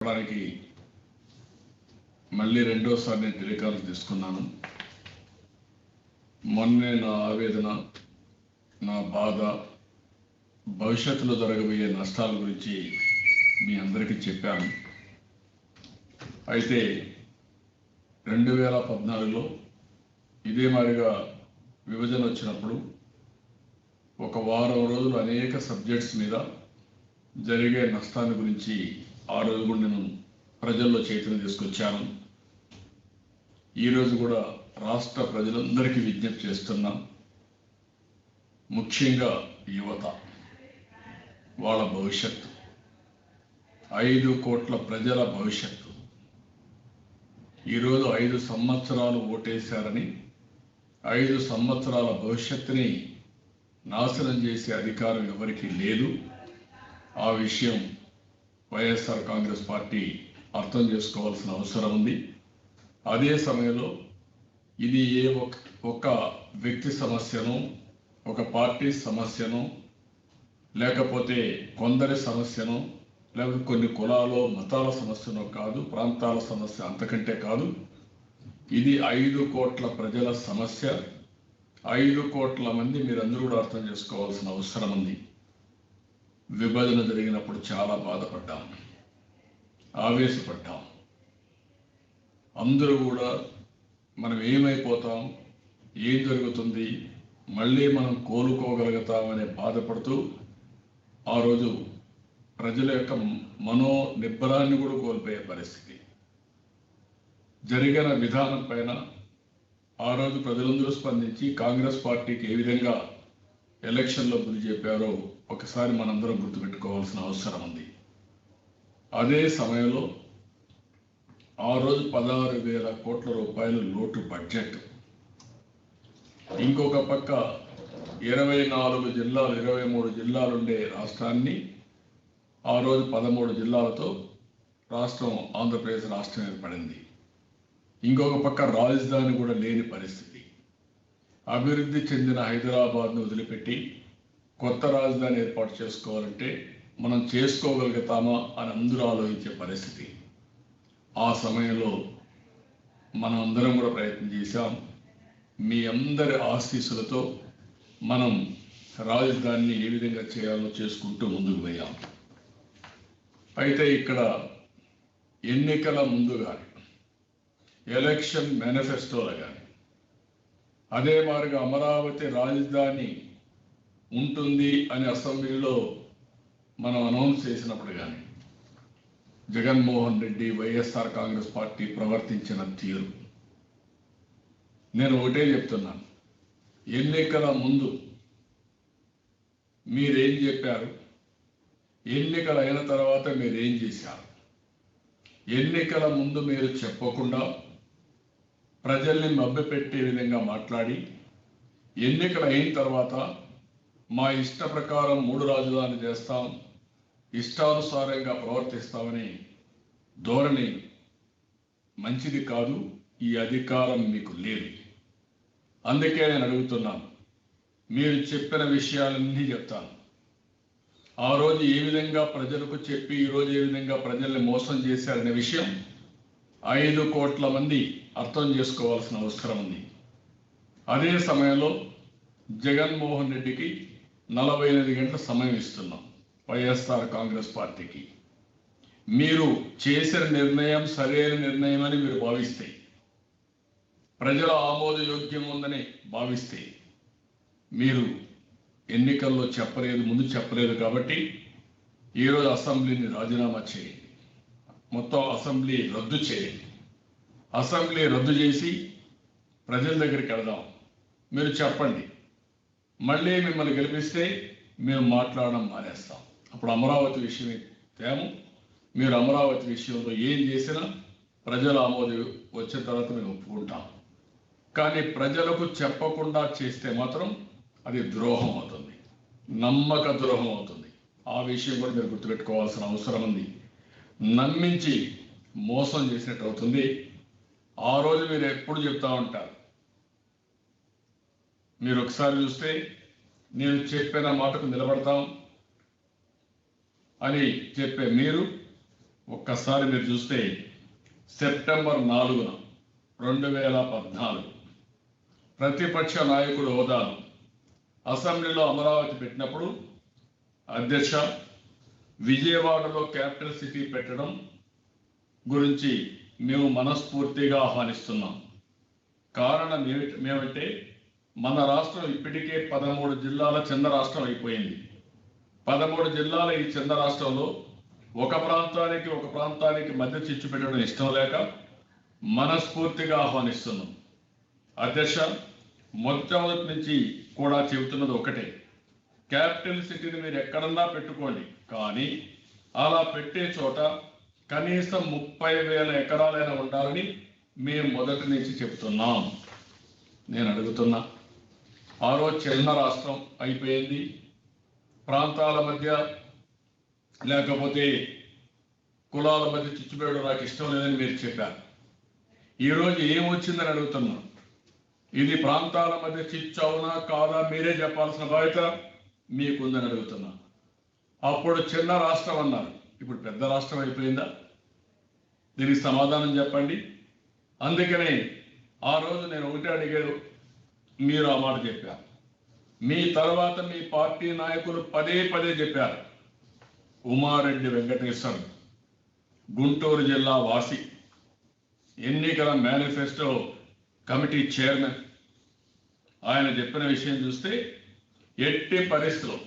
చెప్పడానికి మళ్ళీ రెండోసారి నేను టెలికాల్స్ తీసుకున్నాను. మొన్నే నా ఆవేదన, నా బాధ, భవిష్యత్తులో జరగబోయే నష్టాల గురించి మీ అందరికీ చెప్పాను. అయితే 2014లో ఇదే మాదిరిగా విభజన వచ్చినప్పుడు ఒక వారం రోజులు అనేక సబ్జెక్ట్స్ మీద జరిగే నష్టాన్ని గురించి ఆ రోజు కూడా నేను ప్రజల్లో చైతన్యం తీసుకొచ్చాను. ఈరోజు కూడా రాష్ట్ర ప్రజలందరికీ విజ్ఞప్తి చేస్తున్నా, ముఖ్యంగా యువత, వాళ్ళ భవిష్యత్తు, 5 కోట్ల ప్రజల భవిష్యత్తు. ఈరోజు 5 సంవత్సరాలు ఓటేశారని 5 సంవత్సరాల భవిష్యత్తుని నాశనం చేసే అధికారం ఎవరికీ లేదు. ఆ విషయం వైఎస్ఆర్ కాంగ్రెస్ పార్టీ అర్థం చేసుకోవాల్సిన అవసరం ఉంది. అదే సమయంలో ఇది ఒక వ్యక్తి సమస్యను, ఒక పార్టీ సమస్యను, లేకపోతే కొందరి సమస్యను, లేకపోతే కొన్ని కులాలు మతాల సమస్యను కాదు, ప్రాంతాల సమస్య అంతకంటే కాదు. ఇది 5 కోట్ల ప్రజల సమస్య. 5 కోట్ల మంది మీరందరూ కూడా అర్థం చేసుకోవాల్సిన అవసరం ఉంది. విభజన జరిగినప్పుడు చాలా బాధపడ్డాం, ఆవేశపడ్డాం. అందరూ కూడా మనం ఏమైపోతాం, ఏం జరుగుతుంది, మళ్ళీ మనం కోలుకోగలుగుతామనే బాధపడుతూ ఆ రోజు ప్రజల యొక్క మనో నిబ్బరాన్ని కూడా కోల్పోయే పరిస్థితి. జరిగిన విధానం పైన ఆ రోజు ప్రజలందరూ స్పందించి కాంగ్రెస్ పార్టీకి ఏ విధంగా ఎలక్షన్లో బుద్ధి చెప్పారో ఒకసారి మనందరం గుర్తుపెట్టుకోవాల్సిన అవసరం ఉంది. అదే సమయంలో ఆ రోజు 16,000 కోట్ల రూపాయలు లోటు బడ్జెట్. ఇంకొక పక్క 24 జిల్లాలు, 23 జిల్లాలు ఉండే రాష్ట్రాన్ని ఆ రోజు 13 జిల్లాలతో రాష్ట్రం, ఆంధ్రప్రదేశ్ రాష్ట్రం ఏర్పడింది. ఇంకొక పక్క రాజధాని కూడా లేని పరిస్థితి. అభివృద్ధి చెందిన హైదరాబాద్ను వదిలిపెట్టి కొత్త రాజధాని ఏర్పాటు చేసుకోవాలంటే మనం చేసుకోగలుగుతామా అని అందరూ ఆలోచించే పరిస్థితి. ఆ సమయంలో మనం అందరం కూడా ప్రయత్నం చేశాం. మీ అందరి ఆశీస్సులతో మనం రాజధానిని ఏ విధంగా చేయాలో చేసుకుంటూ ముందుకు పోయాం. అయితే ఇక్కడ ఎన్నికల ముందు కానీ, ఎలక్షన్ మేనిఫెస్టోలో కానీ, అదే మాదిరిగా అమరావతి రాజధాని ఉంటుంది అని అసెంబ్లీలో మనం అనౌన్స్ చేసినప్పుడు కానీ జగన్మోహన్ రెడ్డి, వైఎస్ఆర్ కాంగ్రెస్ పార్టీ ప్రవర్తించిన తీరు, నేను ఒకటే చెప్తున్నాను. ఎన్నికల ముందు మీరేం చెప్పారు, ఎన్నికలు అయిన తర్వాత మీరేం చేశారు? ఎన్నికల ముందు మీరు చెప్పకుండా ప్రజల్ని మభ్యపెట్టే విధంగా మాట్లాడి, ఎన్నికలు అయిన తర్వాత మా ఇష్ట ప్రకారం 3 రాజధానులు చేస్తాం, ఇష్టానుసారంగా ప్రవర్తిస్తామని ధోరణి మంచిది కాదు. ఈ అధికారం మీకు లేదు. అందుకే నేను అడుగుతున్నాను, మీరు చెప్పిన విషయాలన్నీ చెప్తాను. ఆ రోజు ఏ విధంగా ప్రజలకు చెప్పి ఈరోజు ఏ విధంగా ప్రజల్ని మోసం చేశారనే విషయం 5 కోట్ల మంది అర్థం చేసుకోవాల్సిన అవసరం ఉంది. అదే సమయంలో జగన్మోహన్ రెడ్డికి 48 గంటల సమయం ఇస్తున్నాం. వైఎస్ఆర్ కాంగ్రెస్ పార్టీకి మీరు చేసిన నిర్ణయం సరైన నిర్ణయం అని మీరు భావిస్తే, ప్రజల ఆమోదయోగ్యం ఉందని భావిస్తే, మీరు ఎన్నికల్లో చెప్పలేదు, ముందు చెప్పలేదు కాబట్టి ఈరోజు అసెంబ్లీని రాజీనామా చేయండి, మొత్తం అసెంబ్లీ రద్దు చేయండి. అసెంబ్లీ రద్దు చేసి ప్రజల దగ్గరికి వెళదాం. మీరు చెప్పండి, మళ్ళీ మిమ్మల్ని గెలిపిస్తే మేము మాట్లాడడం మానేస్తాం. అప్పుడు అమరావతి విషయమే తేము. మీరు అమరావతి విషయంలో ఏం చేసినా ప్రజల ఆమోదం వచ్చిన తర్వాత మేము ఒప్పుకుంటాం. కానీ ప్రజలకు చెప్పకుండా చేస్తే మాత్రం అది ద్రోహం అవుతుంది, నమ్మక ద్రోహం అవుతుంది. ఆ విషయం కూడా మీరు గుర్తుపెట్టుకోవాల్సిన అవసరం ఉంది. నమ్మించి మోసం చేసినట్టు అవుతుంది. ఆ రోజు మీరు ఎప్పుడు చెప్తా ఉంటారు, మీరు ఒకసారి చూస్తే నేను చెప్పిన మాటకు నిలబడతాం అని చెప్పే మీరు ఒక్కసారి మీరు చూస్తే సెప్టెంబర్ 4న 2014 ప్రతిపక్ష నాయకుడు హోదాను అసెంబ్లీలో అమరావతి పెట్టినప్పుడు అధ్యక్ష విజయవాడలో క్యాపిటల్ సిటీ పెట్టడం గురించి మేము మనస్ఫూర్తిగా ఆహ్వానిస్తున్నాం. కారణం ఏమంటే మన రాష్ట్రం ఇప్పటికే 13 జిల్లాల చిన్న రాష్ట్రం అయిపోయింది. 13 జిల్లాల ఈ చిన్న రాష్ట్రంలో ఒక ప్రాంతానికి మధ్య చిచ్చు పెట్టడం ఇష్టం లేక మనస్ఫూర్తిగా ఆహ్వానిస్తున్నాం. అధ్యక్ష మొట్టమొదటి నుంచి కూడా చెబుతున్నది ఒకటే, క్యాపిటల్ సిటీని మీరు ఎక్కడన్నా పెట్టుకోండి, కానీ అలా పెట్టే చోట కనీసం 30,000 ఎకరాలైనా ఉండాలని మేము మొదటి నుంచి చెప్తున్నాం. నేను అడుగుతున్నా, ఆ రోజు చిన్న రాష్ట్రం అయిపోయింది, ప్రాంతాల మధ్య లేకపోతే కులాల మధ్య చిచ్చుపేయడం నాకు ఇష్టం లేదని మీరు చెప్పారు. ఈరోజు ఏమొచ్చిందని అడుగుతున్నా, ఇది ప్రాంతాల మధ్య చిచ్చు అవునా కాదా మీరే చెప్పాల్సిన బాధ్యత మీకుందని అడుగుతున్నా. అప్పుడు చిన్న రాష్ట్రం అన్నారు, ఇప్పుడు పెద్ద రాష్ట్రం అయిపోయిందా? దీనికి సమాధానం చెప్పండి. అందుకనే ఆ రోజు నేను ఒకటే అడిగాను, మీరు ఆ మాట చెప్పారు. మీ తర్వాత మీ పార్టీ నాయకులు పదే చెప్పారు. ఉమారెడ్డి వెంకటేశ్వర్ గుంటూరు జిల్లా వాసి, ఎన్నికల మేనిఫెస్టో కమిటీ చైర్మన్, ఆయన చెప్పిన విషయం చూస్తే ఎట్టి పరిస్థితుల్లో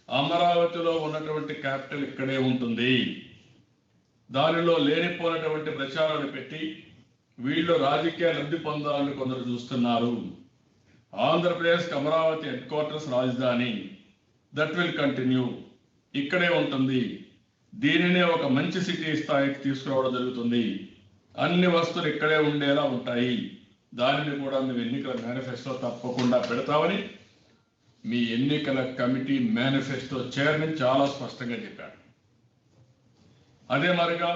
అమరావతిలో ఉన్నటువంటి క్యాపిటల్ ఇక్కడే ఉంటుంది, దానిలో లేనిపోయినటువంటి ప్రచారాలు పెట్టి వీళ్ళు రాజకీయ లబ్ధి పొందాలని కొందరు చూస్తున్నారు. ఆంధ్రప్రదేశ్కి అమరావతి హెడ్ క్వార్టర్స్ రాజధాని, దట్ విల్ కంటిన్యూ, ఇక్కడే ఉంటుంది. దీనినే ఒక మంచి సిటీ స్థాయికి తీసుకురావడం జరుగుతుంది. అన్ని వస్తువులు ఇక్కడే ఉండేలా ఉంటాయి. దానిని కూడా మేము ఎన్నికల మేనిఫెస్టో తప్పకుండా పెడతామని మీ ఎన్నికల కమిటీ మేనిఫెస్టో చైర్మన్ చాలా స్పష్టంగా చెప్పాడు. అదే మరిగా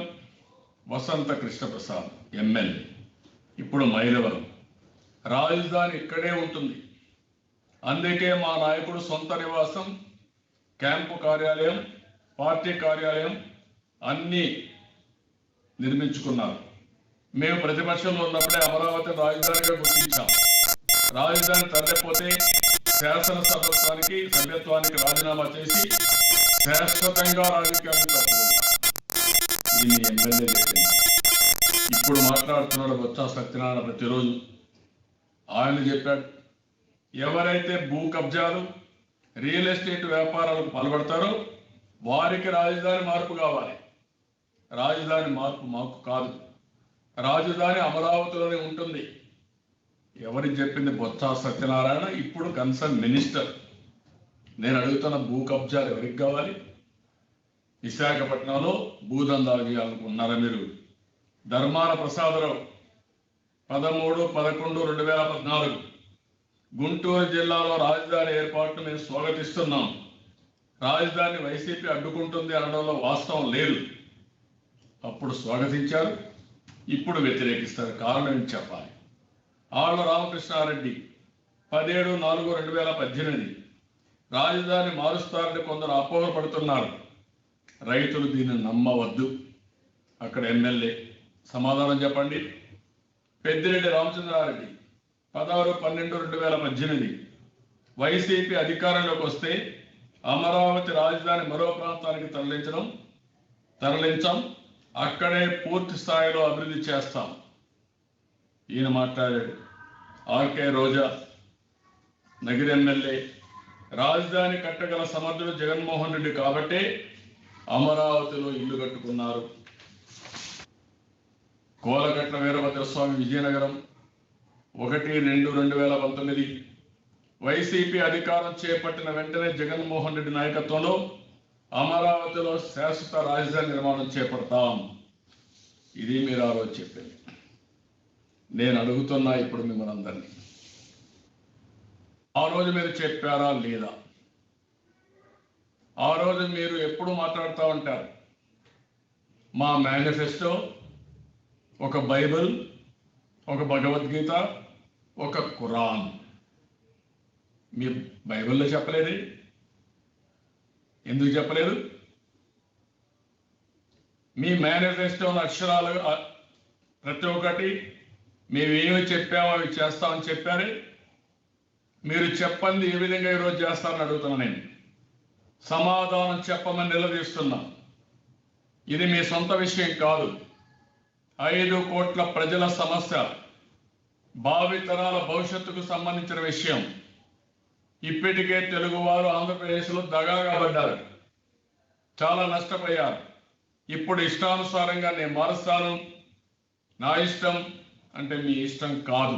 వసంత కృష్ణప్రసాద్ ఎమ్మెల్యే, ఇప్పుడు మైలవరం, రాజధాని ఇక్కడే ఉంటుంది. అందుకే మా నాయకుడు సొంత నివాసం, క్యాంపు కార్యాలయం, పార్టీ కార్యాలయం అన్నీ నిర్మించుకున్నారు. మేము ప్రతిపక్షంలో ఉన్నప్పుడే అమరావతి రాజధానిగా గుర్తించాం. రాజధాని తరలిపోతే సభ్యత్వానికి రాజీనామా చేసి శాశ్వతంగా రాజకీయాన్ని తప్పుకుంటాం. ఇది మీ ఎమ్మెల్యే చెప్పింది. ఇప్పుడు మాట్లాడుతున్నాడు బొత్స సత్యనారాయణ. ప్రతిరోజు ఆయన చెప్పాడు, ఎవరైతే భూ కబ్జాలు రియల్ ఎస్టేట్ వ్యాపారాలకు పాల్పడతారో వారికి రాజధాని మార్పు కావాలి. రాజధాని మార్పు మాకు కాదు, రాజధాని అమరావతిలోనే ఉంటుంది. ఎవరికి చెప్పింది? బొత్స సత్యనారాయణ, ఇప్పుడు కన్సర్న్ మినిస్టర్. నేను అడుగుతున్న భూ కబ్జాలు ఎవరికి కావాలి? విశాఖపట్నంలో భూదందాలు చేయాలనుకున్నారా మీరు? ధర్మాన ప్రసాదరావు 13/11/2014 గుంటూరు జిల్లాలో రాజధాని ఏర్పాటును మేము స్వాగతిస్తున్నాం. రాజధాని వైసీపీ అడ్డుకుంటుంది అనడంలో వాస్తవం లేదు. అప్పుడు స్వాగతించారు, ఇప్పుడు వ్యతిరేకిస్తారు. కారణం ఏంటి చెప్పాలి. ఆళ్ల రామకృష్ణారెడ్డి 17/4/2018 రాజధాని మారుస్తారని కొందరు అపోహపడుతున్నారు. రైతులు దీన్ని నమ్మవద్దు. అక్కడ ఎమ్మెల్యే సమాధానం చెప్పండి. పెద్దిరెడ్డి రామచంద్రారెడ్డి 16/12/2018 వైసీపీ అధికారంలోకి వస్తే అమరావతి రాజధాని మరో ప్రాంతానికి తరలించాం, అక్కడే పూర్తి స్థాయిలో అభివృద్ధి చేస్తాం. ఈయన మాట్లాడాడు. ఆర్కే రోజా నగిరి ఎమ్మెల్యే, రాజధాని కట్టగల సమర్థుడు జగన్మోహన్ రెడ్డి కాబట్టే అమరావతిలో ఇల్లు కట్టుకున్నారు. కోలగట్ల వీరభద్రస్వామి విజయనగరం 1/2/2019 వైసీపీ అధికారం చేపట్టిన వెంటనే జగన్మోహన్ రెడ్డి నాయకత్వంలో అమరావతిలో శాశ్వత రాజధాని నిర్మాణం చేపడతాం. ఇది మీరు ఆ రోజు చెప్పింది. నేను అడుగుతున్నా ఇప్పుడు మిమ్మల్ని అందరినీ, ఆ రోజు మీరు చెప్పారా లేదా? ఆ రోజు మీరు ఎప్పుడు మాట్లాడుతూ ఉంటారు, మా మేనిఫెస్టో ఒక బైబిల్, ఒక భగవద్గీత, ఒక ఖురాన్. మీ బైబిల్లో చెప్పలేదు, ఎందుకు చెప్పలేదు? మీ మేనిఫెస్టోని అక్షరాలు ప్రతి ఒక్కటి మేమేమి చెప్పామో అవి చేస్తామని చెప్పారే. మీరు చెప్పండి ఏ విధంగా ఈరోజు చేస్తారని అడుగుతున్నా. నేను సమాధానం చెప్పమని నిలదీస్తున్నా. ఇది మీ సొంత విషయం కాదు. 5 కోట్ల ప్రజల సమస్య, భావితరాల భవిష్యత్తుకు సంబంధించిన విషయం. ఇప్పటికే తెలుగువారు ఆంధ్రప్రదేశ్లో దగాగా పడ్డారు, చాలా నష్టపోయారు. ఇప్పుడు ఇష్టానుసారంగా నేను మారుస్తాను, నా ఇష్టం అంటే మీ ఇష్టం కాదు.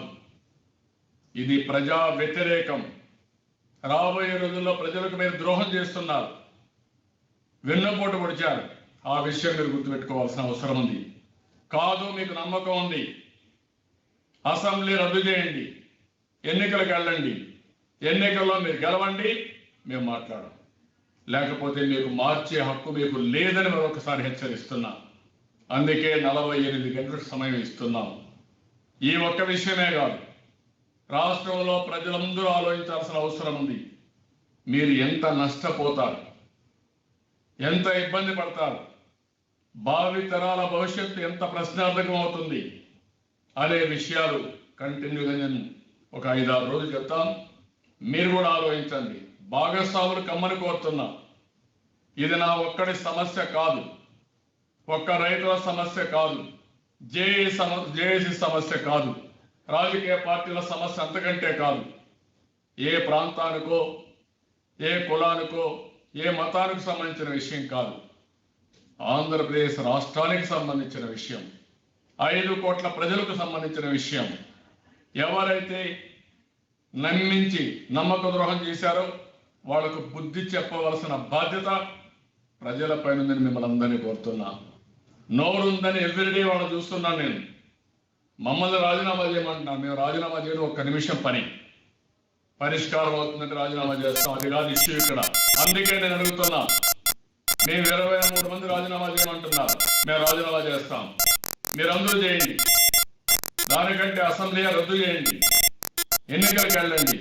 ఇది ప్రజా వ్యతిరేకం. రాబోయే రోజుల్లో ప్రజలకు మీరు ద్రోహం చేస్తున్నారు, వెన్నుపోటు పొడిచారు. ఆ విషయం మీరు గుర్తుపెట్టుకోవాల్సిన అవసరం ఉంది. కాదు, మీకు నమ్మకం ఉంది, అసెంబ్లీ రద్దు చేయండి, ఎన్నికలకు వెళ్ళండి, ఎన్నికల్లో మీరు గెలవండి, మేము మాట్లాడం. లేకపోతే మీకు మార్చే హక్కు మీకు లేదని మరొకసారి హెచ్చరిస్తున్నా. అందుకే 48 గంటల సమయం ఇస్తున్నాం. ఈ ఒక్క విషయమే కాదు, రాష్ట్రంలో ప్రజలందరూ ఆలోచించాల్సిన అవసరం ఉంది. మీరు ఎంత నష్టపోతారు, ఎంత ఇబ్బంది పడతారు, భావితరాల భవిష్యత్తు ఎంత ప్రశ్నార్థకం అవుతుంది అనే విషయాలు కంటిన్యూగా నేను ఒక 5-6 రోజులు చెప్తాను. మీరు కూడా ఆలోచించండి. భాగస్వాములు కమ్మని కోరుతున్నా. ఇది నా ఒక్కడి సమస్య కాదు, ఒక్క రైతుల సమస్య కాదు, జేఏసీ సమస్య కాదు, రాజకీయ పార్టీల సమస్య అంతకంటే కాదు. ఏ ప్రాంతానికో, ఏ కులానికో, ఏ మతానికి సంబంధించిన విషయం కాదు. ఆంధ్రప్రదేశ్ రాష్ట్రానికి సంబంధించిన విషయం, 5 కోట్ల ప్రజలకు సంబంధించిన విషయం. ఎవరైతే నమ్మించి నమ్మక ద్రోహం చేశారో వాళ్లకు బుద్ధి చెప్పవలసిన బాధ్యత ప్రజలపై ఉందని మిమ్మల్ని అందరినీ కోరుతున్నా. నోరుందని ఎవ్రీడే వాళ్ళు చూస్తున్నాను. నేను మమ్మల్ని రాజీనామా చేయమంటున్నాను. మేము రాజీనామా చేయడం 1 నిమిషం పని, పరిష్కారం అవుతుందంటే రాజీనామా చేస్తాం. అది కాదు ఇష్యూ ఇక్కడ. అందుకే నేను అడుగుతున్నా, మేము 23 మంది రాజీనామా చేయమంటున్నారు, మేము రాజీనామా చేస్తాం. మీరందరూ చేయండి. దానికంటే అసెంబ్లీ రద్దు చేయండి, ఎన్నికలకు వెళ్ళండి.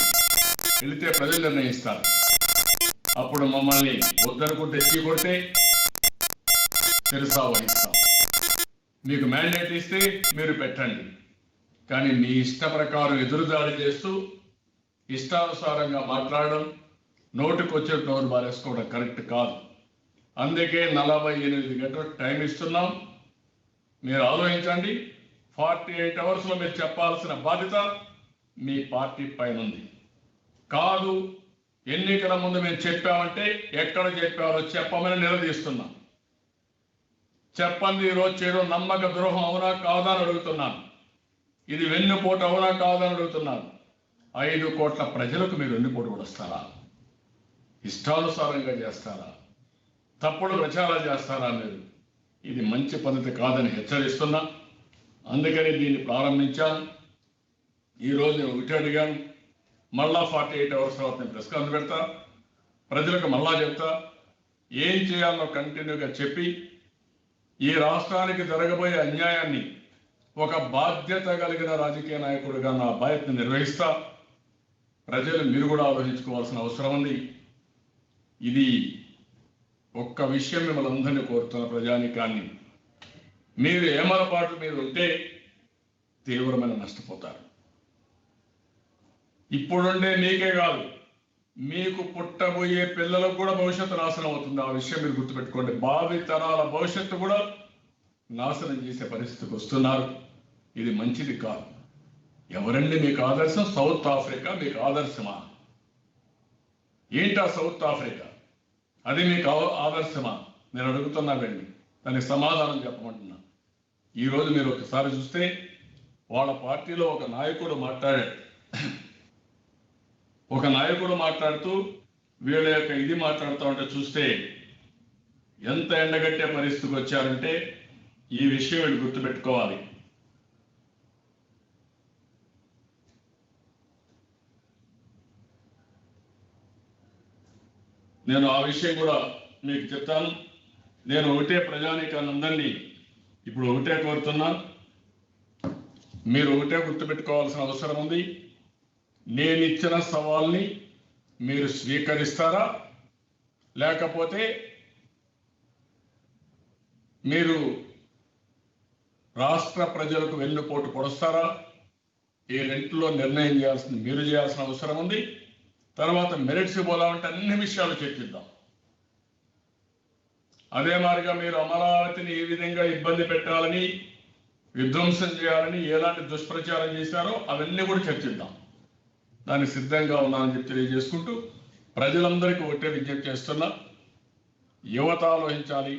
వెళితే ప్రజలు నిర్ణయిస్తారు. అప్పుడు మమ్మల్ని వద్దనుకుంటే కొడితే తెరసా వహిస్తాం. మీకు మ్యాండేట్ ఇస్తే మీరు పెట్టండి. కానీ మీ ఇష్ట ప్రకారం ఎదురుదాడి చేస్తూ ఇష్టానుసారంగా మాట్లాడడం, నోటుకొచ్చే నోరు బారేసుకోవడం కరెక్ట్ కాదు. అందుకే 48 గంటల టైం ఇస్తున్నాం. మీరు ఆలోచించండి. 48 అవర్స్లో మీరు చెప్పాల్సిన బాధ్యత మీ పార్టీ పైన ఉంది. కాదు, ఎన్నికల ముందు మేము చెప్పామంటే ఎక్కడ చెప్పారో చెప్పమని నిలదీస్తున్నాం. చెప్పండి. ఈరోజు చేయడం నమ్మక ద్రోహం అవునా కాదా అని అడుగుతున్నాను. ఇది వెన్నుపోటు అవునా కాదా అని అడుగుతున్నాను. 5 కోట్ల ప్రజలకు మీరు వెన్నుపోటు కొడుస్తారా? ఇష్టానుసారంగా చేస్తారా? తప్పుడు ప్రచారాలు చేస్తారా? మీరు ఇది మంచి పద్ధతి కాదని హెచ్చరిస్తున్నా. అందుకని దీన్ని ప్రారంభించాను. ఈరోజు నేను ఒకటి అడిగాను, మళ్ళా 48 అవర్స్ తర్వాత నేను ప్రెస్ కాన్ఫరెన్స్ పెడతా, ప్రజలకు మళ్ళా చెప్తా. ఏం చేయాలో కంటిన్యూగా చెప్పి ఈ రాష్ట్రానికి జరగబోయే అన్యాయాన్ని ఒక బాధ్యత కలిగిన రాజకీయ నాయకుడిగా నా బాధ్యతను నిర్వహిస్తా. ప్రజలు మీరు కూడా ఆలోచించుకోవాల్సిన అవసరం ఉంది. ఇది ఒక్క విషయం మిమ్మల్ని అందరినీ కోరుతున్న ప్రజానికాన్ని, మీరు ఏమరపాటు మీరు ఉంటే తీవ్రమైన నష్టపోతారు. ఇప్పుడుండే మీకే కాదు, మీకు పుట్టబోయే పిల్లలకు కూడా భవిష్యత్తు నాశనం అవుతుంది. ఆ విషయం మీరు గుర్తుపెట్టుకోండి. భావి తరాల భవిష్యత్తు కూడా నాశనం చేసే పరిస్థితికి వస్తున్నారు. ఇది మంచిది కాదు. ఎవరండి మీకు ఆదర్శం? సౌత్ ఆఫ్రికా మీకు ఆదర్శమా? ఏంటా సౌత్ ఆఫ్రికా? అది మీకు ఆదర్శమా? నేను అడుగుతున్నానండి, దానికి సమాధానం చెప్పమంటున్నా. ఈరోజు మీరు ఒకసారి చూస్తే వాళ్ళ పార్టీలో ఒక నాయకుడు మాట్లాడుతూ వీళ్ళ యొక్క ఇది మాట్లాడుతూ ఉంటే చూస్తే ఎంత ఎండగట్టే పరిస్థితికి వచ్చారంటే ఈ విషయం వీళ్ళు గుర్తుపెట్టుకోవాలి. నేను ఆ విషయం కూడా మీకు చెప్తాను. నేను ఒకటే ప్రజానీకాలందరినీ ఇప్పుడు ఒకటే కోరుతున్నాను, మీరు ఒకటే గుర్తుపెట్టుకోవాల్సిన అవసరం ఉంది. నేను ఇచ్చిన సవాల్ని మీరు స్వీకరిస్తారా, లేకపోతే మీరు రాష్ట్ర ప్రజలకు వెన్నుపోటు పొడుస్తారా? ఈ రెంట్లో నిర్ణయం చేయాల్సింది మీరు చేయాల్సిన అవసరం ఉంది. తర్వాత మెరిట్స్ పోదామంటే అన్ని విషయాలు చర్చిద్దాం. అదే మాదిరిగా మీరు అమరావతిని ఏ విధంగా ఇబ్బంది పెట్టాలని, విధ్వంసం చేయాలని ఎలాంటి దుష్ప్రచారం చేశారో అవన్నీ కూడా చర్చిద్దాం. దానికి సిద్ధంగా ఉన్నానని చెప్పి తెలియజేసుకుంటూ ప్రజలందరికీ ఒకటే విజ్ఞప్తి చేస్తున్నా, యువత ఆలోచించాలి,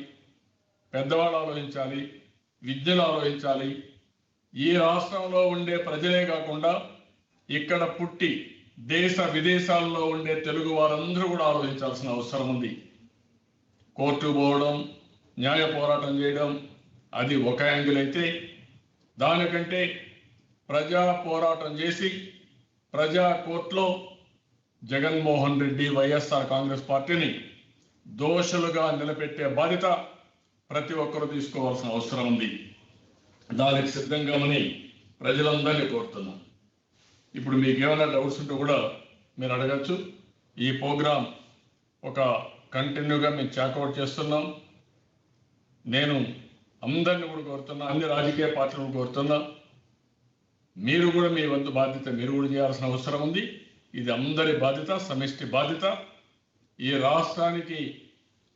పెద్దవాళ్ళు ఆలోచించాలి, విద్యను ఆలోచించాలి. ఈ రాష్ట్రంలో ఉండే ప్రజలే కాకుండా ఇక్కడ పుట్టి దేశ విదేశాల్లో ఉండే తెలుగు వారందరూ కూడా ఆలోచించాల్సిన అవసరం ఉంది. కోర్టు పోవడం, న్యాయ పోరాటం చేయడం అది ఒక యాంగిల్ అయితే, దానికంటే ప్రజా పోరాటం చేసి ప్రజా కోర్టులో జగన్మోహన్ రెడ్డి వైఎస్ఆర్ కాంగ్రెస్ పార్టీని దోషులుగా నిలబెట్టే బాధ్యత ప్రతి ఒక్కరూ తీసుకోవాల్సిన అవసరం ఉంది. దానికి సిద్ధంగామని ప్రజలందరినీ కోరుతున్నాం. ఇప్పుడు మీకు ఏమైనా డౌట్స్ ఉంటే కూడా మీరు అడగచ్చు. ఈ ప్రోగ్రాం ఒక కంటిన్యూగా మేము చాకౌట్ చేస్తున్నాం. నేను అందరిని కూడా కోరుతున్నా, అన్ని రాజకీయ పార్టీలను కోరుతున్నా, మీరు కూడా మీ వంతు బాధ్యత మీరు కూడా చేయాల్సిన అవసరం ఉంది. ఇది అందరి బాధ్యత, సమిష్టి బాధ్యత. ఈ రాష్ట్రానికి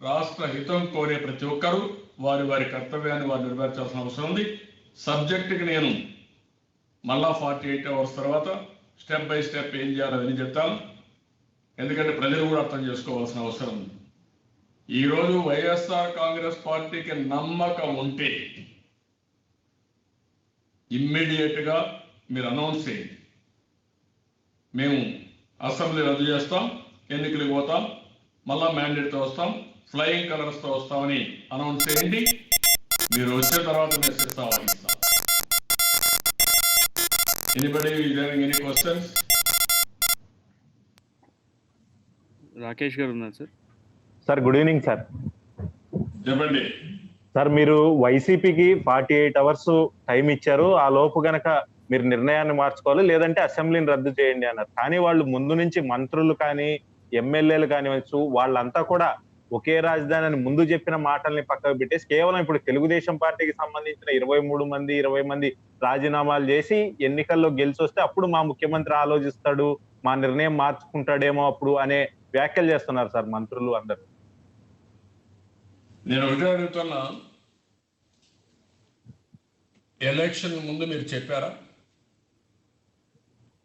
రాష్ట్ర హితం కోరే ప్రతి ఒక్కరూ వారి వారి కర్తవ్యాన్ని వారు నెరవేర్చాల్సిన అవసరం ఉంది. సబ్జెక్టుకి నేను మళ్ళా 48 అవర్స్ తర్వాత స్టెప్ బై స్టెప్ ఏం చేయాలని చెప్తాను. ఎందుకంటే ప్రజలు కూడా అర్థం చేసుకోవాల్సిన అవసరం ఉంది. ఈరోజు వైఎస్ఆర్ కాంగ్రెస్ పార్టీకి నమ్మకం ఉంటే ఇమ్మీడియట్గా మీరు అనౌన్స్ చేయండి. మేము అసెంబ్లీ రద్దు చేస్తాం, ఎన్నికలకు పోతాం, మళ్ళా మ్యాండేట్తో వస్తాం, ఫ్లయింగ్ కలర్స్తో వస్తామని అనౌన్స్ చేయండి. మీరు వచ్చిన తర్వాత మేము శిరసా వహిస్తాం. Anybody any questions? Rakesh garu ఉన్నారు sir. Sir good evening sir. చెప్పండి సార్, మీరు వైసీపీకి 48 అవర్స్ టైం ఇచ్చారు. ఆ లోపు గనక మీరు నిర్ణయాన్ని మార్చుకోవాలి, లేదంటే అసెంబ్లీని రద్దు చేయండి అన్నారు. కానీ వాళ్ళు ముందు నుంచి మంత్రులు కానీ ఎమ్మెల్యేలు కానివచ్చు వాళ్ళంతా కూడా ఒకే రాజధాని అని ముందు చెప్పిన మాటల్ని పక్కకు పెట్టేసి కేవలం ఇప్పుడు తెలుగుదేశం పార్టీకి సంబంధించిన 20 మంది రాజీనామాలు చేసి ఎన్నికల్లో గెలిచి వస్తే అప్పుడు మా ముఖ్యమంత్రి ఆలోచిస్తాడు, మా నిర్ణయం మార్చుకుంటాడేమో అప్పుడు అనే వ్యాఖ్యలు చేస్తున్నారు సార్ మంత్రులు అందరూ. నేను ఒకటే అడుగుతున్నా, ఎలక్షన్ ముందు మీరు చెప్పారా?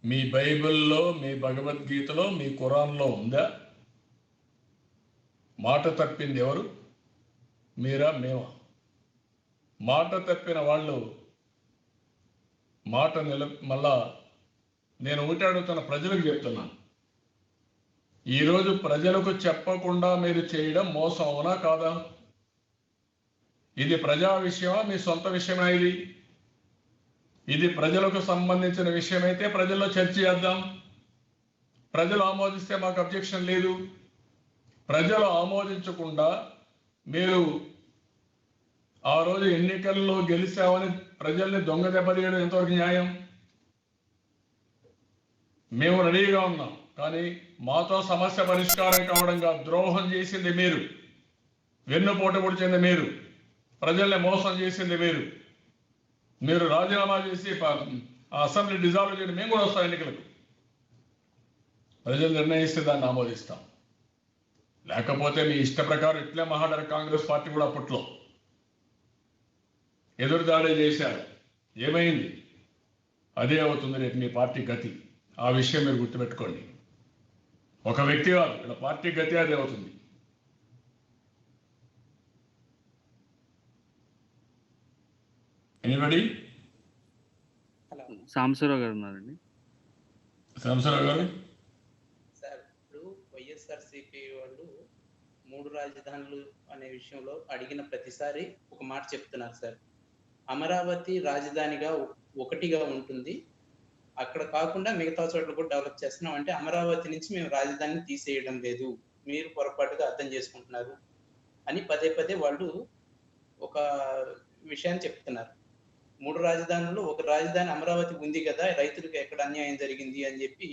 మీ బైబిల్లో, మీ భగవద్గీతలో, మీ ఖురాన్లో ఉందా? మాట తప్పింది ఎవరు? మీరా, మేమా? మాట తప్పిన వాళ్ళు మాట మళ్ళా నేను ఒకటి అడుగుతున్న ప్రజలకు చెప్తున్నాను, ఈరోజు ప్రజలకు చెప్పకుండా మీరు చేయడం మోసం అవునా కాదా? ఇది ప్రజా విషయమా, మీ సొంత విషయమా? ఇది ప్రజలకు సంబంధించిన విషయమైతే ప్రజల్లో చర్చ చేద్దాం. ప్రజలు ఆమోదిస్తే మాకు అబ్జెక్షన్ లేదు. ప్రజలు ఆమోదించకుండా మీరు ఆ రోజు ఎన్నికల్లో గెలిచామని ప్రజల్ని దొంగ దెబ్బతీయడం ఎంతవరకు న్యాయం? మేము రెడీగా ఉన్నాం, కానీ మాతో సమస్య పరిష్కారం కావడంగా ద్రోహం చేసింది మీరు, వెన్నుపోటు పొడిచింది మీరు, ప్రజల్ని మోసం చేసింది మీరు. మీరు రాజీనామా చేసి అసెంబ్లీ డిజాల్వ్ చేయండి, మేము కూడా వస్తాం ఎన్నికలకు. ప్రజలు నిర్ణయిస్తే దాన్ని ఆమోదిస్తాం. లేకపోతే మీ ఇష్ట ప్రకారం ఇట్లే మహాడర కాంగ్రెస్ పార్టీ కూడా అప్పట్లో ఎదురుదాడి చేశారు. ఏమైంది? అదే అవుతుంది రేపు మీ పార్టీ గతి. ఆ విషయం మీరు గుర్తుపెట్టుకోండి. ఒక వ్యక్తి కాదు, ఇలా పార్టీ గతి అదే అవుతుంది. ఎనీబడి? సాంబశివరావు గారు ఉన్నారండి. సాంబశివరావు గారు. సార్, ఇప్పుడు వైఎస్ఆర్సీపీ వాళ్ళు 3 రాజధానులు అనే విషయంలో అడిగిన ప్రతిసారి ఒక మాట చెప్తున్నారు సార్. అమరావతి రాజధానిగా ఒకటిగా ఉంటుంది, అక్కడ కాకుండా మిగతా చోట్ల కూడా డెవలప్ చేస్తున్నాం. అంటే అమరావతి నుంచి మేము రాజధానిని తీసేయడం లేదు, మీరు పొరపాటుగా అర్థం చేసుకుంటున్నారు అని పదే పదే వాళ్ళు ఒక విషయాన్ని చెప్తున్నారు. 3 రాజధానుల్లో ఒక రాజధాని అమరావతి ఉంది కదా, రైతులకు ఎక్కడ అన్యాయం జరిగింది అని చెప్పి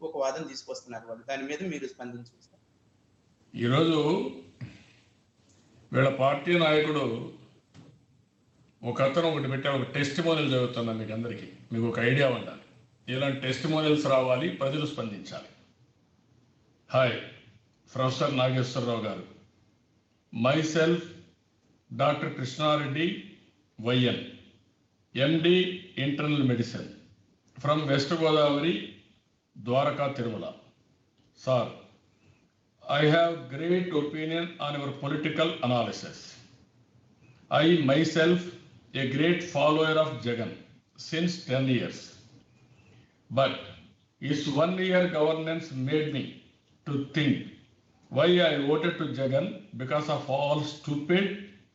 ఒక వాదన తీసుకొస్తున్నారు వాళ్ళు. దాని మీద మీరు స్పందించారు సార్. ఈరోజు వీళ్ళ పార్టీ నాయకుడు ఒక అతను ఒకటి పెట్టే ఒక టెస్టిమోనియల్ చదువుతున్నా మీకు అందరికీ, మీకు ఒక ఐడియా ఉండాలి. ఇలాంటి టెస్టిమోనియల్స్ రావాలి, ప్రజలు స్పందించాలి. హాయ్, ప్రొఫెసర్ నాగేశ్వరరావు గారు. myself Dr. Krishnareddy YN, MD Internal Medicine from West Godavari, Dwaraka, Tirumala. Sir, I have great opinion on your political analysis. I myself a great follower of Jagan since 10 years. But his 1 year governance made me to think why I voted to Jagan because of all stupid,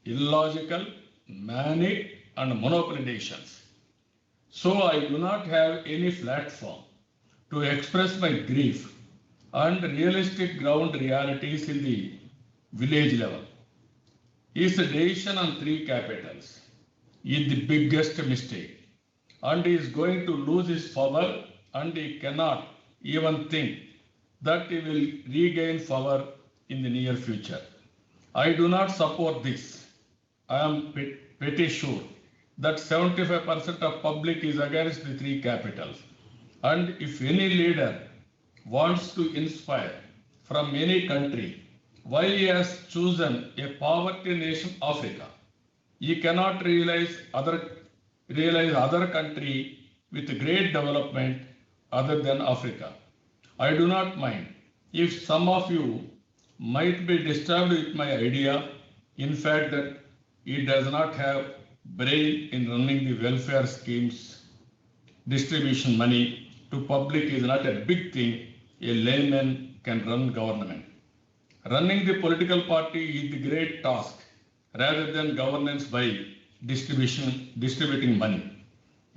illogical, manic and monopoly decisions. So I do not have any platform to express my grief and realistic ground realities in the village level. His decision on 3 capitals is the biggest mistake, and he is going to lose his power, and he cannot even think that he will regain power in the near future. I do not support this. I am pretty sure that 75% of public is against the 3 capitals. And if any leader wants to inspire from any country why he has chosen a poverty nation Africa, he cannot realize other country with great development other than Africa. I do not mind if some of you might be disturbed with my idea, in fact that he does not have brain in running the welfare schemes. Distribution money to public is not a big thing. A layman can run government. Running the political party is the great task rather than governance by distributing money.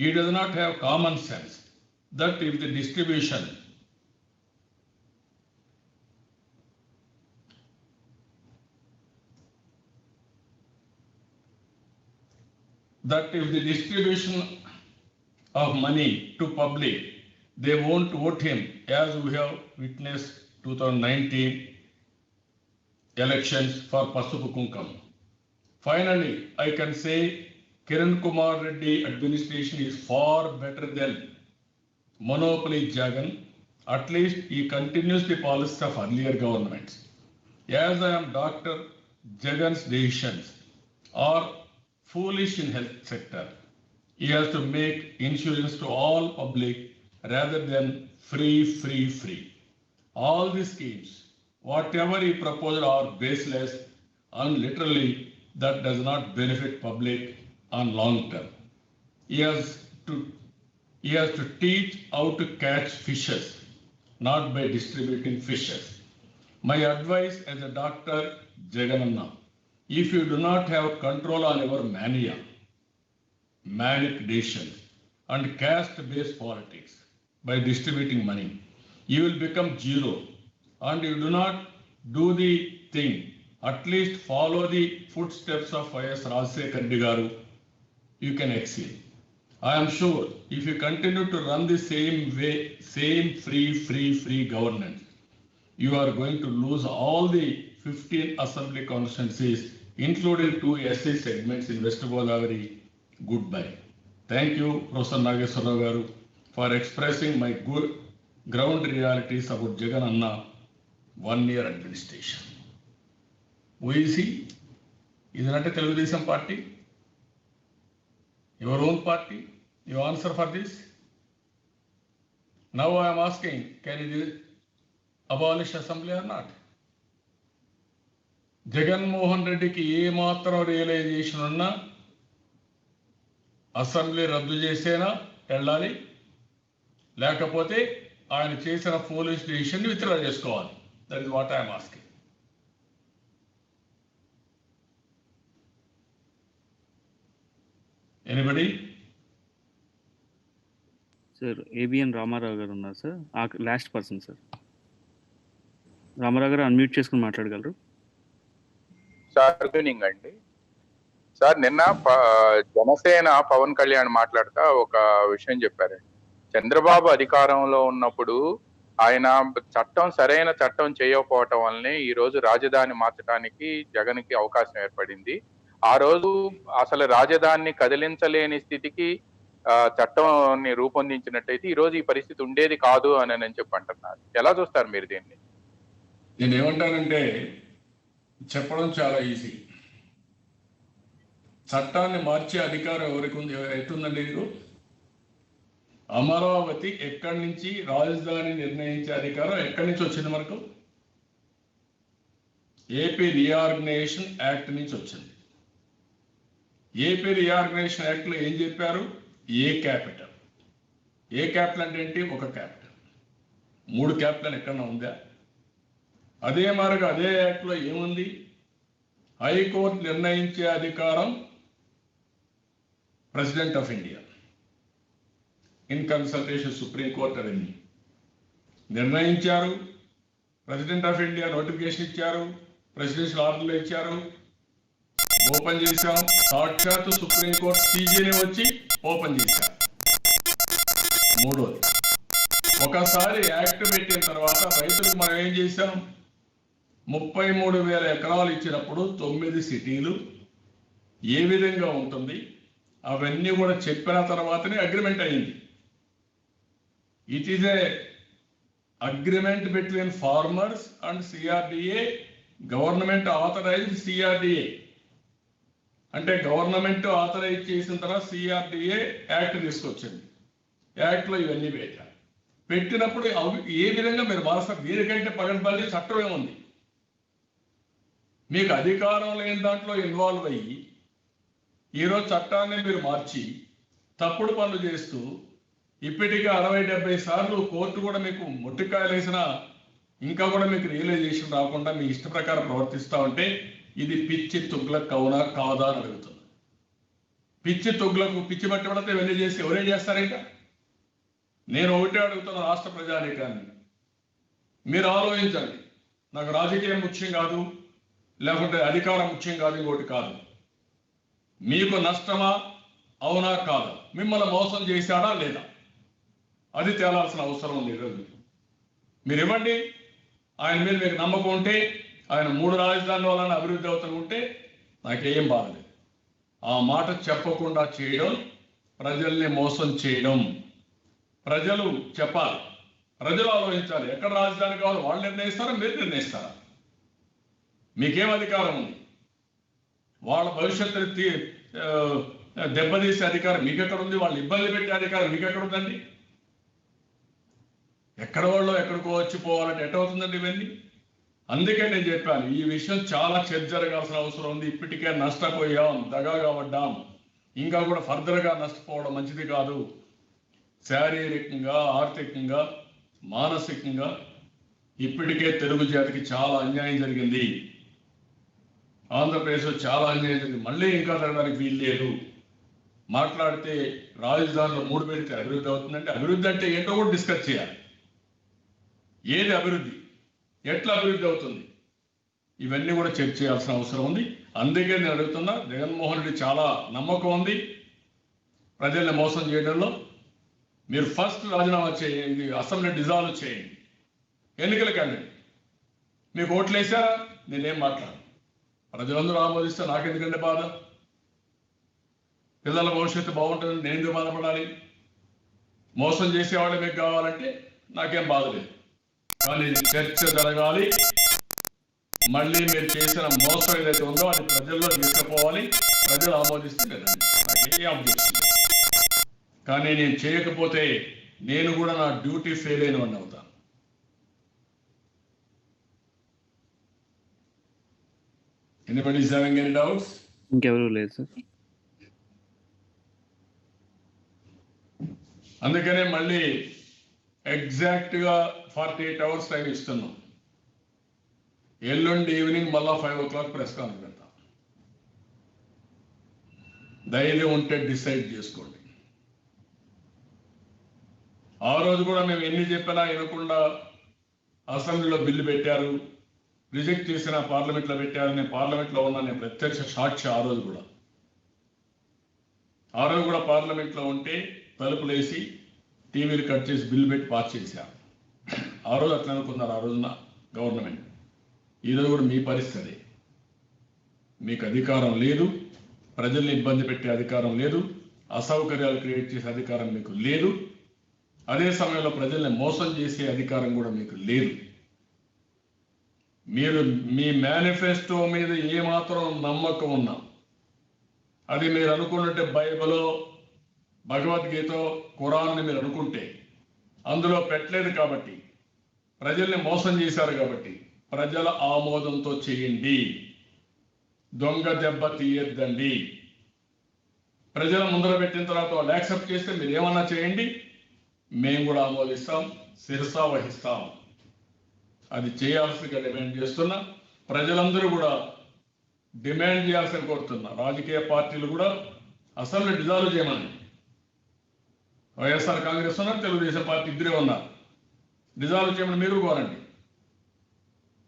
He does not have common sense that if the distribution of money to public, they won't vote him, as we have witnessed 2019 elections for Pasupu Kunkam. Finally, I can say Kiran Kumar Reddy administration is far better than monopoly Jagan. At least he continues the policies of earlier governments. As I am Dr. Jagan's decisions are foolish in health sector. He has to make insurance to all public rather than free. All these schemes, whatever he proposed, are baseless and literally that does not benefit public on long term. He has to teach how to catch fishes, not by distributing fishes. My advice as a Dr. Jagananna, if you do not have control on your manic decisions and caste-based politics by distributing money, you will become zero, and you do not do the thing. At least follow the footsteps of Y.S. Rajshekhar Reddy Garu, you can exceed. I am sure if you continue to run the same way, same free governance, you are going to lose all the 15 assembly constituencies, including 2 SC segments in West Godavari. Goodbye. Thank you, Professor Nageswara Garu, for expressing my good ground realities about Jagan Anna 1 year administration. Who is he? Is not a Telugudesam party? Your own party? You answer for this? Now I am asking, can he abolish assembly or not? Jagan Mohan Reddy ki ye matram realization unna assembly రద్దు చేసేనా వెళ్ళాలి, లేకపోతే ఆయన చేసిన police decision withdraw చేసుకోవాలి. That is what I'm asking. Anybody? Sir ABN Ramarao garu ఉన్నారు సార్, last person sir. Ramarao garu unmute చేసుకుని మాట్లాడగలరు సార్. గుడ్ ఈవినింగ్ అండి సార్. నిన్న జనసేన పవన్ కళ్యాణ్ మాట్లాడుతూ ఒక విషయం చెప్పారండి. చంద్రబాబు అధికారంలో ఉన్నప్పుడు ఆయన చట్టం సరైన చట్టం చేయకపోవటం వల్లనే ఈ రోజు రాజధాని మార్చడానికి జగన్కి అవకాశం ఏర్పడింది. ఆ రోజు అసలు రాజధానిని కదిలించలేని స్థితికి చట్టాన్ని రూపొందించినట్టయితే ఈ రోజు ఈ పరిస్థితి ఉండేది కాదు అని నేను చెప్పంటున్నారు. ఎలా చూస్తారు మీరు దీన్ని? నేను ఏమంటానంటే చెప్పడం చాలా ఈజీ. చట్టాన్ని మార్చే అధికారం ఎవరికి ఉంది, ఎట్టుందండి? ఇది అమరావతి ఎక్కడి నుంచి రాజధాని నిర్ణయించే అధికారం ఎక్కడి నుంచి వచ్చింది మనకు? ఏపీ రీఆర్గనైజేషన్ యాక్ట్ నుంచి వచ్చింది. ఏపీ రీఆర్గనైజేషన్ యాక్ట్లో ఏం చెప్పారు? ఏ క్యాపిటల్. ఏ క్యాపిటల్ అంటే ఏంటి? ఒక క్యాపిటల్. 3 క్యాపిటల్ ఎక్కడన్నా ఉందా? అదే మారుగా అదే యాక్ట్లో ఏముంది? హైకోర్టు నిర్ణయించే అధికారం president of India in consultation supreme court అవన్నీ నిర్ణయించారు. ప్రెసిడెంట్ ఆఫ్ ఇండియా నోటిఫికేషన్ ఇచ్చారు, ప్రెసిడెన్షియల్ ఆర్డర్లు ఇచ్చారు, ఓపెన్ చేశాం. సాక్షాత్తు సుప్రీంకోర్టు సీజీని వచ్చి ఓపెన్ చేశారు. మూడోది, ఒకసారి యాక్ట్ పెట్టిన తర్వాత రైతులకు మనం ఏం చేశాం? 33,000 ఎకరాలు ఇచ్చినప్పుడు 9 సిటీలు ఏ విధంగా ఉంటుంది అవన్నీ కూడా చెప్పిన తర్వాతనే అగ్రిమెంట్ అయింది. It is a agreement between farmers and CRDA. Government authorized CRDA అంటే గవర్నమెంట్ ఆథరైజ్ చేసిన తర్వాత సిఆర్డిఏ యాక్ట్ తీసుకొచ్చింది. యాక్ట్లో ఇవన్నీ పెట్టినప్పుడు ఏ విధంగా మీరు మారుస్తారు? దీనికంటే పగడ్బందీ చట్టం ఏముంది? మీకు అధికారం లేని దాంట్లో ఇన్వాల్వ్ అయ్యి ఈరోజు చట్టాన్ని మీరు మార్చి తప్పుడు పనులు చేస్తూ ఇప్పటికీ 60-70 సార్లు కోర్టు కూడా మీకు ముట్టికాయలు వేసినా ఇంకా కూడా మీకు రియలైజేషన్ రాకుండా మీ ఇష్ట ప్రకారం ప్రవర్తిస్తూ ఉంటే ఇది పిచ్చి తుగ్లక్ అవునా కాదా అని అడుగుతుంది. పిచ్చి తుగ్లకు పిచ్చి బట్టి పడితే ఇవన్నీ చేసి ఎవరేం చేస్తారు? ఇంకా నేను ఒకటే అడుగుతున్న రాష్ట్ర ప్రజానీకాన్ని, మీరు ఆలోచించండి. నాకు రాజకీయం ముఖ్యం కాదు, లేకుంటే అధికారం ముఖ్యం కాదు, ఇంకోటి కాదు. మీకు నష్టమా అవునా కాదా? మిమ్మల్ని మోసం చేశాడా లేదా? అది తేలాల్సిన అవసరం ఉంది ఈరోజు. మీరు ఇవ్వండి. ఆయన మీద మీకు నమ్మకం ఉంటే, ఆయన 3 రాజధానుల వలన అభివృద్ధి అవుతుంటే నాకేం బాధలేదు. ఆ మాట చెప్పకుండా చేయడం ప్రజల్ని మోసం చేయడం. ప్రజలు చెప్పాలి, ప్రజలు ఆలోచించాలి. ఎక్కడ రాజధాని కావాలి వాళ్ళు నిర్ణయిస్తారా, మీరు నిర్ణయిస్తారా? మీకేం అధికారం ఉంది? వాళ్ళ భవిష్యత్తుని దెబ్బతీసే అధికారం మీకెక్కడ ఉంది? వాళ్ళు ఇబ్బంది పెట్టే అధికారం మీకెక్కడ ఉందండి? ఎక్కడ వాళ్ళు ఎక్కడికో వచ్చి పోవాలంటే ఎట్టవుతుందండి ఇవన్నీ? అందుకే నేను చెప్పాను, ఈ విషయం చాలా చర్చ జరగాల్సిన అవసరం ఉంది. ఇప్పటికే నష్టపోయాం, దగాగా పడ్డాం, ఇంకా కూడా ఫర్దర్గా నష్టపోవడం మంచిది కాదు. శారీరకంగా, ఆర్థికంగా, మానసికంగా ఇప్పటికే తెలుగు జాతికి చాలా అన్యాయం జరిగింది. ఆంధ్రప్రదేశ్లో చాలా అన్యాయం జరిగింది. మళ్ళీ ఇంకా జరగడానికి వీలు లేదు. మాట్లాడితే రాజధానిలో 3 పెడితే అభివృద్ధి అవుతుందంటే అభివృద్ధి అంటే ఏంటో కూడా డిస్కస్ చేయాలి. ఏది అభివృద్ధి, ఎట్లా అభివృద్ధి అవుతుంది, ఇవన్నీ కూడా చర్చ చేయాల్సిన అవసరం ఉంది. అందుకే నేను అడుగుతున్నా, జగన్మోహన్ రెడ్డి చాలా నమ్మకం ఉంది ప్రజల్ని మోసం చేయడంలో. మీరు ఫస్ట్ రాజీనామా చేయండి, అసెంబ్లీ డిజాల్వ్ చేయండి, ఎన్నికలకు వెళ్ళండి. మీకు ఓట్లు వేసారా? నేనేం మాట్లాడను. ప్రజలందరూ ఆమోదిస్తే నాకెందుకంటే బాధ? పిల్లల భవిష్యత్తు బాగుంటుందని నేను ఎందుకు బాధపడాలి? మోసం చేసేవాళ్ళు మీకు కావాలంటే నాకేం బాధ లేదు. కానీ చర్చ జరగాలి. మళ్ళీ మీరు చేసిన మోసం ఏదైతే ఉందో అది ప్రజల్లో తీసుకుపోవాలి. ప్రజలు ఆమోదిస్తే లేదండి, నాకే అబ్జెక్షన్. కానీ నేను చేయకపోతే నేను కూడా నా డ్యూటీ ఫెయిల్ అయిన వాడిని అవుతాను. Anybody is having any doubts? ఇంకెవరు లేదు సార్. అందుకనే మళ్ళీ ఎగ్జాక్ట్గా 48 hours టైం ఇస్తున్నాం. ఎల్లుండి ఈవినింగ్ మళ్ళా 5 o'clock ప్రెస్ కాన్ఫరెన్స్ పెడతాం. ధైర్యం ఉంటే డిసైడ్ చేసుకోండి. ఆ రోజు కూడా మేము ఎన్ని చెప్పినా వినకుండా అసెంబ్లీలో బిల్లు పెట్టారు, రిజెక్ట్ చేసిన పార్లమెంట్లో పెట్టారు. నేను పార్లమెంట్లో ఉన్నా, నేను ప్రత్యక్ష సాక్షి. ఆ రోజు కూడా పార్లమెంట్లో ఉంటే తలుపులేసి టీవీలు కట్ చేసి బిల్లు పెట్టి పాస్ చేశారు. ఆ రోజు అట్లా అనుకున్నారు, ఆ రోజున గవర్నమెంట్. ఈరోజు కూడా మీ పరిస్థితి, మీకు అధికారం లేదు, ప్రజల్ని ఇబ్బంది పెట్టే అధికారం లేదు, అసౌకర్యాలు క్రియేట్ చేసే అధికారం మీకు లేదు, అదే సమయంలో ప్రజల్ని మోసం చేసే అధికారం కూడా మీకు లేదు. మీరు మీ మేనిఫెస్టో మీద ఏమాత్రం నమ్మకం ఉన్నా, అది మీరు అనుకున్నట్టే బైబిలో, భగవద్గీత, ఖురాన్ని మీరు అనుకుంటే అందులో పెట్టలేదు కాబట్టి, ప్రజల్ని మోసం చేశారు కాబట్టి ప్రజల ఆమోదంతో చేయండి. దొంగ దెబ్బ తీయద్దండి. ప్రజల ముందర పెట్టిన తర్వాత వాళ్ళు యాక్సెప్ట్ చేస్తే మీరు ఏమన్నా చేయండి, మేము కూడా ఆమోదిస్తాం, శిరసా వహిస్తాం. అది చేయాల్సిందిగా డిమాండ్ చేస్తున్నా. ప్రజలందరూ కూడా డిమాండ్ చేయాల్సిన కోరుతున్నా. రాజకీయ పార్టీలు కూడా అసెంబ్లీ డిజాల్వ్ చేయమని, వైఎస్ఆర్ కాంగ్రెస్ ఉన్నారు, తెలుగుదేశం పార్టీ ఇద్దరే ఉన్నారు. డిజాల్వ్ చేయమని మీరు కోరండి,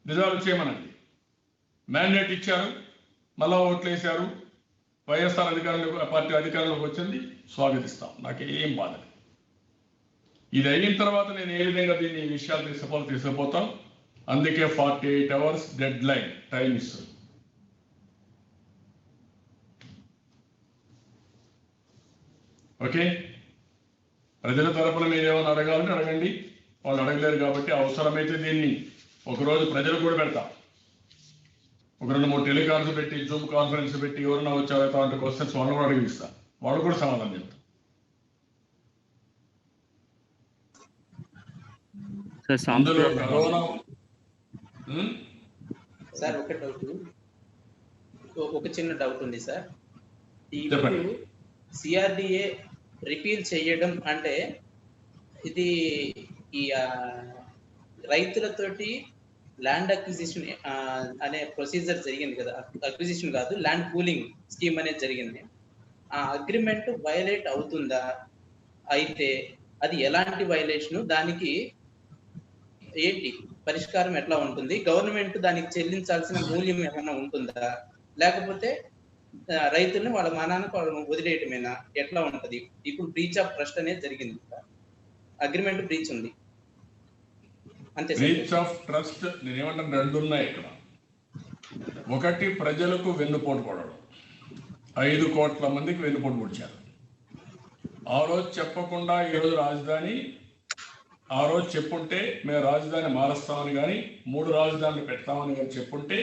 డిజాల్వ్ చేయమనండి. మ్యాండేట్ ఇచ్చారు, మళ్ళా ఓట్లు వేశారు, వైఎస్ఆర్ పార్టీ అధికారంలోకి వచ్చింది, స్వాగతిస్తాం. నాకు ఏం బాధ లేదు. ఇది అయిన తర్వాత నేను ఏ విధంగా దీన్ని ఈ విషయాలు తీసుకుపోతాం. అందుకే 48 hours డెడ్ లైన్ టైం ఇస్తుంది. ఓకే, ప్రజల తరపున మీరు ఏమైనా అడగాలంటే అడగండి. వాళ్ళు అడగలేరు కాబట్టి అవసరమైతే దీన్ని ఒకరోజు ప్రజలు కూడా పెడతాం. ఒక 2-3 టెలికాన్ఫరెన్స్ పెట్టి, జూమ్ కాన్ఫరెన్స్ పెట్టి, ఎవరైనా వచ్చారు అంటే క్వశ్చన్స్ వాళ్ళు కూడా అడిగిస్తా, వాళ్ళు కూడా సమాధానం చెప్తారు. అందులో కరోనా సార్ ఒక డౌట్, ఒక చిన్న డౌట్ ఉంది సార్. చెప్పండి. ఇప్పుడు సిఆర్డిఏ రిపీల్ చేయడం అంటే ఇది ఈ రైతులతోటి ల్యాండ్ అక్విజిషన్ అనే ప్రొసీజర్ జరిగింది కదా, అక్విజిషన్ కాదు, ల్యాండ్ పూలింగ్ స్కీమ్ అనేది జరిగింది. ఆ అగ్రిమెంట్ వైలేట్ అవుతుందా? అయితే అది ఎలాంటి వైలేషన్, దానికి ఏంటి పరిష్కారం ఎట్లా ఉంటుంది? గవర్నమెంట్ దానికి చెల్లించాల్సిన మూల్యం ఏమైనా ఉంటుందా, లేకపోతే రైతుల్ని వాళ్ళ మానానికి వాళ్ళని వదిలేయటమేనా, ఎట్లా ఉంటది? ఇప్పుడు బ్రీచ్ ఆఫ్ ట్రస్ట్ అనేది జరిగింది, అగ్రిమెంట్ బ్రీచ్ ఉంది అంతే. బ్రీచ్ ఆఫ్ ట్రస్ట్ నేనేమంటాను, 2 ఉన్నాయి ఇక్కడ. ఒకటి, ప్రజలకు వెన్నుపోటు పడడం. 5 కోట్ల మందికి వెన్నుపోటు పొడిచారు. ఆ రోజు చెప్పకుండా ఈరోజు రాజధాని, ఆ రోజు చెప్పుంటే మేము రాజధాని మారుస్తామని కానీ 3 రాజధానులు పెడతామని కానీ చెప్పుంటే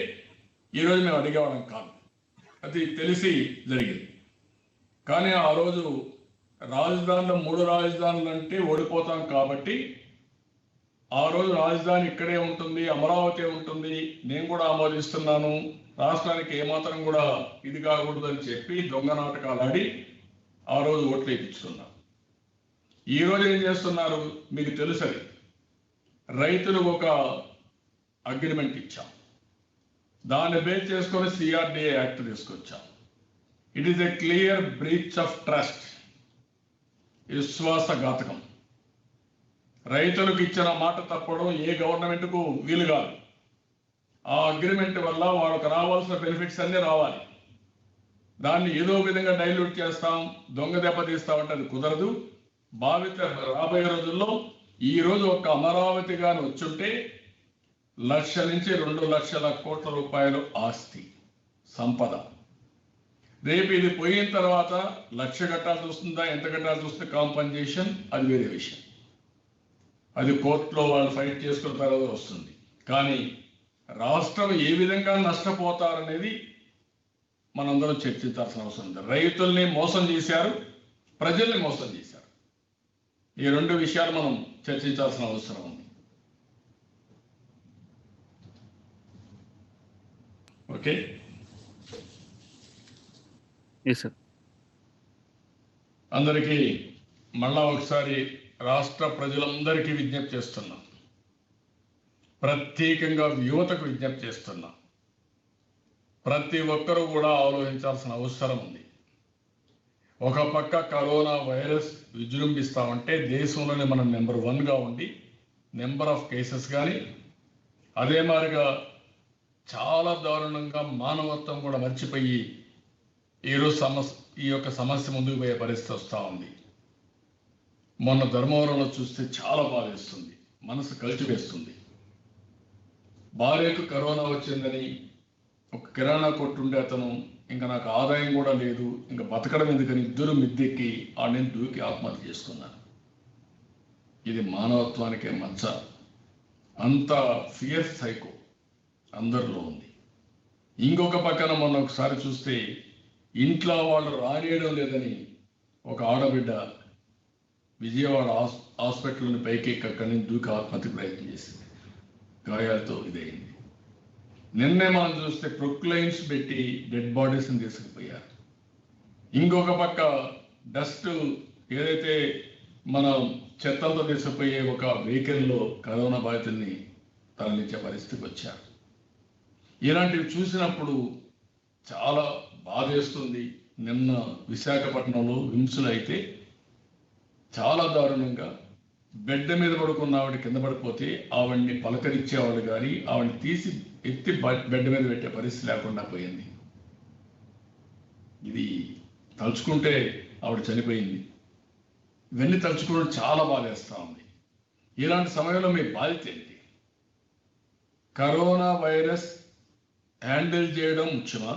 ఈరోజు మేము అడిగేవాళ్ళం కాదు. అది తెలిసి జరిగింది. కానీ ఆ రోజు రాజధానిలో 3 రాజధానులు అంటే ఓడిపోతాం కాబట్టి ఆ రోజు రాజధాని ఇక్కడే ఉంటుంది, అమరావతి ఉంటుంది, నేను కూడా ఆమోదిస్తున్నాను, రాష్ట్రానికి ఏమాత్రం కూడా ఇది కాకూడదు అని చెప్పి దొంగ నాటకాలు ఆడి ఆ రోజు ఓట్లు వేయించుకున్నారు. ఈ రోజు ఏం చేస్తున్నారు మీకు తెలుసది. రైతులకు ఒక అగ్రిమెంట్ ఇచ్చాం, దాన్ని బేస్ చేసుకొని సిఆర్డిఏ యాక్ట్ తీసుకొచ్చాం. It is a clear breach of trust, విశ్వాసఘాతకం. రైతులకు ఇచ్చిన మాట తప్పడం ఏ గవర్నమెంట్కు వీలు కాదు. ఆ అగ్రిమెంట్ వల్ల వాళ్ళకు రావాల్సిన బెనిఫిట్స్ అన్నీ రావాలి. దాన్ని ఏదో విధంగా డైల్యూట్ చేస్తాం, దొంగ దెబ్బతీస్తామంటే అది కుదరదు. రాబోయే రోజుల్లో ఈ రోజు ఒక అమరావతి గాని వచ్చుంటే 1,00,000 నుంచి 2,00,000 కోట్ల రూపాయలు ఆస్తి సంపద. రేపు ఇది పోయిన తర్వాత 1,00,000 కట్టాల్సి వస్తుందా, ఎంత కట్టాల్సి వస్తుంది కాంపన్సేషన్, అది వేరే విషయం. అది కోర్టులో వాళ్ళు ఫైట్ చేసుకున్న తర్వాత వస్తుంది. కానీ రాష్ట్రం ఏ విధంగా నష్టపోతారనేది మనందరం చర్చించాల్సిన అవసరం ఉంది. రైతుల్ని మోసం చేశారు, ప్రజల్ని మోసం చేశారు. ఈ 2 విషయాలు మనం చర్చించాల్సిన అవసరం ఉంది. Okay sir. అందరికీ మళ్ళా ఒకసారి రాష్ట్ర ప్రజలందరికీ విజ్ఞప్తి చేస్తున్నాం, ప్రత్యేకంగా యువతకు విజ్ఞప్తి చేస్తున్నాం. ప్రతి ఒక్కరూ కూడా ఆలోచించాల్సిన అవసరం ఉంది. ఒక పక్క కరోనా వైరస్ విజృంభిస్తామంటే దేశంలోనే మనం నెంబర్ 1గా ఉండి నెంబర్ ఆఫ్ కేసెస్ కానీ, అదే మాదిరిగా చాలా దారుణంగా మానవత్వం కూడా మర్చిపోయి ఈరోజు ఈ యొక్క సమస్య ముందుకు పోయే పరిస్థితి వస్తూ ఉంది. మొన్న ధర్మవరంలో చూస్తే చాలా బాధేస్తుంది. మనసు కలిచివేస్తుంది. భార్యకు కరోనా వచ్చిందని ఒక కిరాణా కొట్టుండే అతను ఇంకా నాకు ఆదాయం కూడా లేదు, ఇంకా బతకడం ఎందుకని ఇద్దరు మిద్దెక్కి నేను దూకి ఆత్మహత్య చేసుకున్నాను. ఇది మానవత్వానికే మచ్చ. అంత ఫియర్ సైకో అందరిలో ఉంది. ఇంకొక పక్కన మొన్న ఒకసారి చూస్తే ఇంట్లో వాళ్ళు రానియడం లేదని ఒక ఆడబిడ్డ విజయవాడ హాస్పిటల్ని పైకి అక్కడి నుంచి దూకి ఆత్మహత్య ప్రయత్నం చేసింది. గాయాలతో ఇదైంది. నిన్నే మనం చూస్తే ప్రొక్లైన్స్ పెట్టి డెడ్ బాడీస్ని తీసుకుపోయారు. ఇంకొక పక్క డస్ట్ ఏదైతే మన చెత్తలతో తీసుకుపోయే ఒక వెహికల్లో కరోనా బాధితుల్ని తరలించే పరిస్థితికి వచ్చారు. ఇలాంటివి చూసినప్పుడు చాలా బాధేస్తుంది. నిన్న విశాఖపట్నంలో విమ్స్లో అయితే చాలా దారుణంగా బెడ్ మీద పడుకున్న ఆవిడ కింద పడిపోతే ఆవిడ్ని పలకరించేవాళ్ళు కానీ ఆవిడని తీసి ఎత్తి బెడ్ మీద పెట్టే పరిస్థితి లేకుండా పోయింది. ఇది తలుచుకుంటే ఆవిడ చనిపోయింది. ఇవన్నీ తలుచుకోవడం చాలా బాధేస్తూ ఉంది. ఇలాంటి సమయంలో మీ బాధ్యత ఏంటి? కరోనా వైరస్ హ్యాండిల్ చేయడం ముఖ్యమా?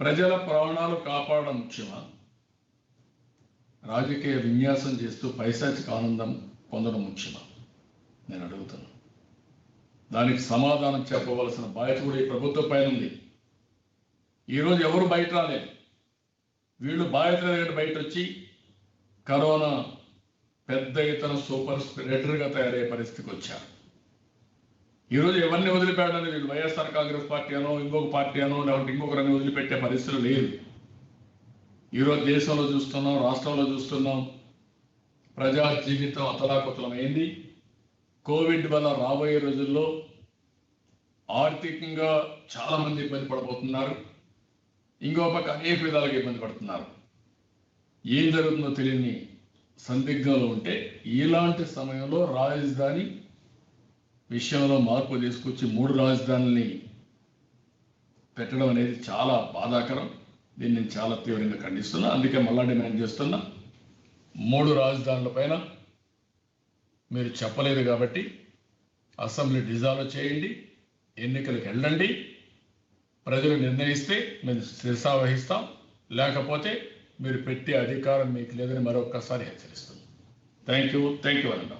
ప్రజల ప్రాణాలు కాపాడడం ముఖ్యమా? రాజకీయ విన్యాసం చేస్తూ పైశాచిక ఆనందం పొందడం ముఖ్యమా? నేను అడుగుతాను. దానికి సమాధానం చెప్పవలసిన బాధ్యత కూడా ఈ ప్రభుత్వం పైన ఉంది. ఈరోజు ఎవరు బయట రాలేదు. వీళ్ళు బాధ్యత బయట వచ్చి కరోనా పెద్ద ఎత్తున సూపర్ స్ప్రెడర్గా తయారయ్యే పరిస్థితికి వచ్చారు. ఈరోజు ఎవరిని వదిలిపెట్టడానికి వీళ్ళు వైఎస్ఆర్ కాంగ్రెస్ పార్టీ అనో ఇంకొక పార్టీ అనో లేకపోతే ఇంకొకరిని వదిలిపెట్టే పరిస్థితులు లేదు. ఈరోజు దేశంలో చూస్తున్నాం, రాష్ట్రంలో చూస్తున్నాం, ప్రజా జీవితం అతలాకుతలమైంది. కోవిడ్ వల్ల రాబోయే రోజుల్లో ఆర్థికంగా చాలా మంది ఇబ్బంది పడబోతున్నారు. ఇంకో పక్క అనేక విధాలుగా ఇబ్బంది పడుతున్నారు. ఏం జరుగుతుందో తెలియని సందిగ్ధంలో ఉంటే ఇలాంటి సమయంలో రాజధాని విషయంలో మార్పు తీసుకొచ్చి 3 రాజధానుల్ని పెట్టడం అనేది చాలా బాధాకరం. దీన్ని నేను చాలా తీవ్రంగా ఖండిస్తున్నా. అందుకే మళ్ళా డిమాండ్ చేస్తున్నా, 3 రాజధానుల పైన మీరు చెప్పలేదు కాబట్టి అసెంబ్లీ డిజాల్వ్ చేయండి, ఎన్నికలకు వెళ్ళండి, ప్రజలు నిర్ణయిస్తే మేము శిరసా వహిస్తాం, లేకపోతే మీరు పెట్టే అధికారం మీకు లేదని మరొక్కసారి హెచ్చరిస్తున్నాం. థ్యాంక్ యూ అన్నా.